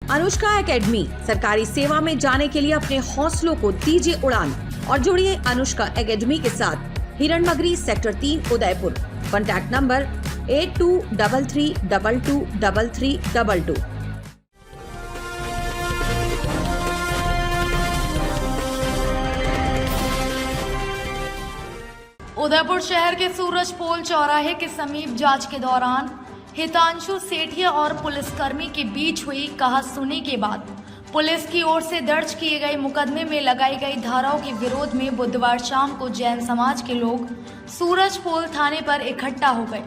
Anushka academy, सरकारी सेवा में जाने के लिए अपने हौसलों को दीजिए उड़ान और जुड़िए अनुष्का एकेडमी के साथ। Hiranmagri sector 3 Udaipur. Contact number 8233223322। Udaipur शहर के सूरजपोल चौराहे के समीप जांच के दौरान हितांशु सेठिया और पुलिसकर्मी के बीच हुई कहासुनी के बाद पुलिस की ओर से दर्ज किए गए मुकदमे में लगाई गई धाराओं के विरोध में बुधवार शाम को जैन समाज के लोग सूरजपोल थाने पर इकट्ठा हो गए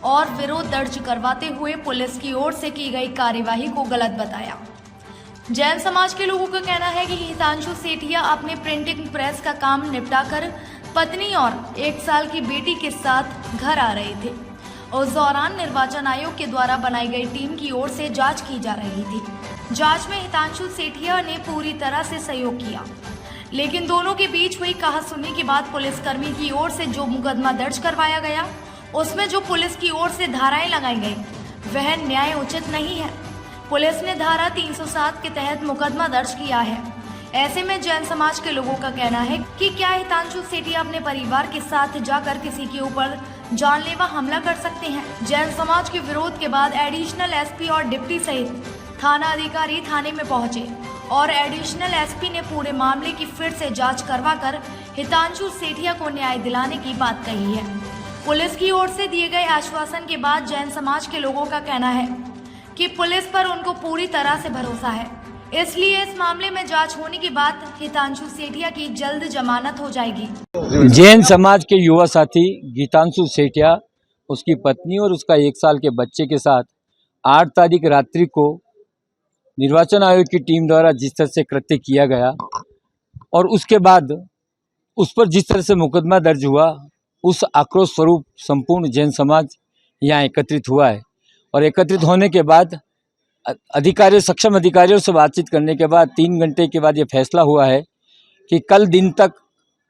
और विरोध दर्ज करवाते हुए पुलिस की ओर से की गई कार्यवाही को गलत बताया। जैन समाज के लोगों का कहना है कि हितांशु सेठिया अपने प्रिंटिंग प्रेस का काम निपटाकर पत्नी और 1 साल की बेटी के साथ घर आ रहे थे। उस दौरान निर्वाचन आयोग के द्वारा बनाई गई टीम की ओर से जांच की जा रही थी। जांच में हितांशु सेठिया ने पूरी तरह से सहयोग किया, लेकिन दोनों के बीच हुई कहासुनी के बाद पुलिसकर्मी की ओर से जो मुकदमा दर्ज करवाया गया, उसमें जो पुलिस की ओर से धाराएं लगाई गई वह न्याय उचित नहीं है। पुलिस ने धारा 307 के तहत मुकदमा दर्ज किया है। ऐसे में जैन समाज के लोगों का कहना है कि क्या हितांशु सेठिया अपने परिवार के साथ जाकर किसी के ऊपर जानलेवा हमला कर सकते हैं। जैन समाज के विरोध के बाद एडिशनल एसपी और डिप्टी सहित थाना अधिकारी थाने में पहुंचे और एडिशनल एसपी ने पूरे मामले की फिर से जांच करवाकर हितांशु सेठिया को न्याय दिलाने की बात कही है। पुलिस की ओर से दिए गए आश्वासन के बाद जैन समाज के लोगों का कहना है कि पुलिस पर उनको पूरी तरह से भरोसा है, इसलिए इस मामले में जांच होने के बाद हितांशु सेठिया की जल्द जमानत हो जाएगी। जैन समाज के युवा साथी गीतांशु सेठिया, उसकी पत्नी और उसका 1 साल के बच्चे के साथ 8 तारीख रात्रि को निर्वाचन आयोग की टीम द्वारा जिस तरह से कृत्य किया गया और उसके बाद उस पर जिस तरह से मुकदमा दर्ज हुआ, उस आक्रोश स्वरूप संपूर्ण जैन समाज यहाँ एकत्रित हुआ है। और एकत्रित होने के बाद सक्षम अधिकारियों से बातचीत करने के बाद 3 घंटे के बाद ये फैसला हुआ है कि कल दिन तक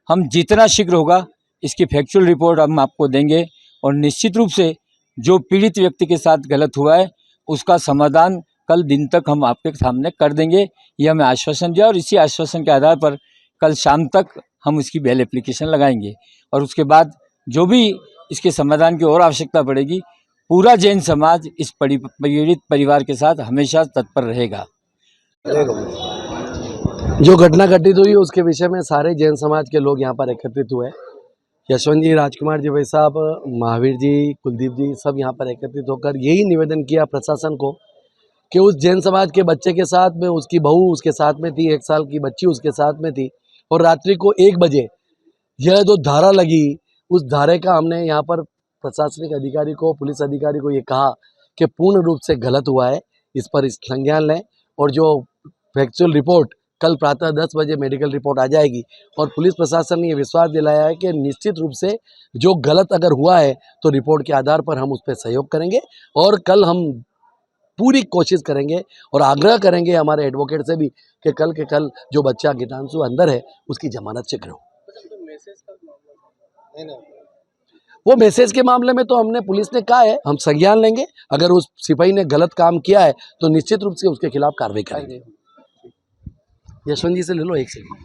हम जितना शीघ्र होगा इसकी फैक्चुअल रिपोर्ट हम आपको देंगे और निश्चित रूप से जो पीड़ित व्यक्ति के साथ गलत हुआ है उसका समाधान कल दिन तक हम आपके सामने कर देंगे। ये हमें आश्वासन दिया और इसी आश्वासन के आधार पर कल शाम तक हम उसकी बेल एप्लीकेशन लगाएंगे और उसके बाद जो भी इसके समाधान की और आवश्यकता पड़ेगी, पूरा जैन समाज इस पीड़ित परिवार के साथ हमेशा तत्पर रहेगा। जो घटना घटित हुई उसके विषय में सारे जैन समाज के लोग यहाँ पर एकत्रित हुए। यशवंत जी, राजकुमार जी भाई साहब, महावीर जी, कुलदीप जी सब यहाँ पर एकत्रित होकर यही निवेदन किया प्रशासन को कि उस जैन समाज के बच्चे के साथ में उसकी बहू उसके साथ में थी, 1 साल की बच्ची उसके साथ में थी और रात्रि को 1 बजे यह जो धारा लगी, उस धारे का हमने यहाँ पर प्रशासनिक अधिकारी को, पुलिस अधिकारी को ये कहा कि पूर्ण रूप से गलत हुआ है, इस पर संज्ञान लें और जो फैक्चुअल रिपोर्ट कल प्रातः 10 बजे मेडिकल रिपोर्ट आ जाएगी। और पुलिस प्रशासन ने ये विश्वास दिलाया है कि निश्चित रूप से जो गलत अगर हुआ है तो रिपोर्ट के आधार पर हम उस पर सहयोग करेंगे और कल हम पूरी कोशिश करेंगे और आग्रह करेंगे हमारे एडवोकेट से भी कि कल के कल जो बच्चा गीतांशु अंदर है उसकी जमानत शीघ्र हो। वो मैसेज के मामले में तो हमने पुलिस ने कहा है हम संज्ञान लेंगे, अगर उस सिपाही ने गलत काम किया है तो निश्चित रूप से उसके खिलाफ कार्रवाई करेंगे। यशवंत जी से ले लो 1 सेकंड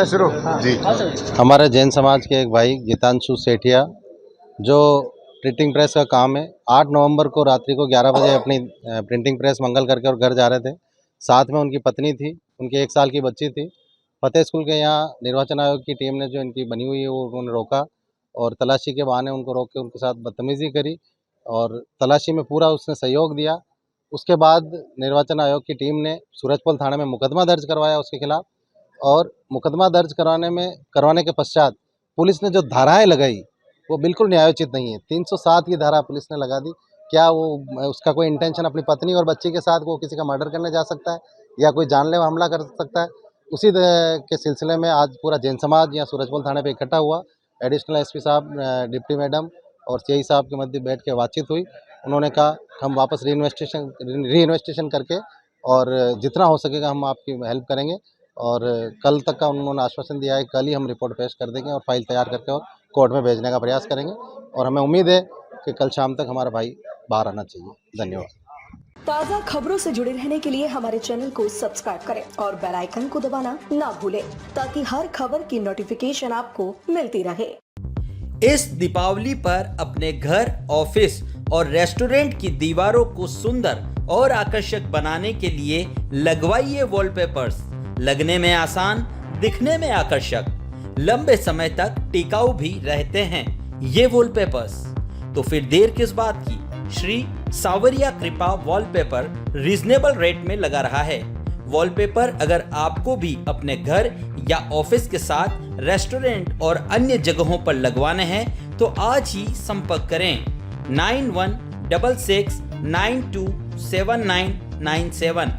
शुरू जी। हमारे जैन समाज के एक भाई गीतांशु सेठिया जो प्रिंटिंग प्रेस का काम है, 8 नवंबर को रात्रि को 11 बजे अपनी प्रिंटिंग प्रेस मंगल करके और घर जा रहे थे। साथ में उनकी पत्नी थी, उनकी 1 साल की बच्ची थी। फतेह स्कूल के यहाँ निर्वाचन आयोग की टीम ने जो इनकी बनी हुई है वो उन्होंने रोका और तलाशी के बहाने उनको रोक के उनके साथ बदतमीज़ी करी और तलाशी में पूरा उसने सहयोग दिया। उसके बाद निर्वाचन आयोग की टीम ने सूरजपोल थाने में मुकदमा दर्ज करवाया उसके खिलाफ और मुकदमा दर्ज करवाने के पश्चात पुलिस ने जो धाराएं लगाई वो बिल्कुल न्यायोचित नहीं है। 307 की धारा पुलिस ने लगा दी। क्या वो उसका कोई इंटेंशन अपनी पत्नी और बच्ची के साथ वो किसी का मर्डर करने जा सकता है या कोई जानलेवा हमला कर सकता है? उसी के सिलसिले में आज पूरा जैन समाज यहाँ सूरजपोल थाने पे इकट्ठा हुआ। एडिशनल एसपी साहब, डिप्टी मैडम और सीआई साहब के मध्य बैठ के बातचीत हुई। उन्होंने कहा हम वापस री इन्वेस्टिगेशन करके और जितना हो सकेगा हम आपकी हेल्प करेंगे और कल तक का उन्होंने आश्वासन दिया है। कल ही हम रिपोर्ट पेश कर देंगे और फाइल तैयार करके और कोर्ट में भेजने का प्रयास करेंगे और हमें उम्मीद है कि कल शाम तक हमारा भाई बाहर आना चाहिए। धन्यवाद। ताज़ा खबरों से जुड़े रहने के लिए हमारे चैनल को सब्सक्राइब करें और बेल आइकन को दबाना ना भूलें ताकि हर खबर की नोटिफिकेशन आपको मिलती रहे। इस दीपावली पर अपने घर, ऑफिस और रेस्टोरेंट की दीवारों को सुंदर और आकर्षक बनाने के लिए लगवाइए वॉलपेपर्स। लगने में आसान, दिखने में आकर्षक, लंबे समय तक टिकाऊ भी रहते हैं ये वॉलपेपर्स। तो फिर देर किस बात की, श्री सावरिया कृपा वॉलपेपर रीजनेबल रेट में लगा रहा है। वॉलपेपर अगर आपको भी अपने घर या ऑफिस के साथ रेस्टोरेंट और अन्य जगहों पर लगवाने हैं तो आज ही संपर्क करें 9166927997।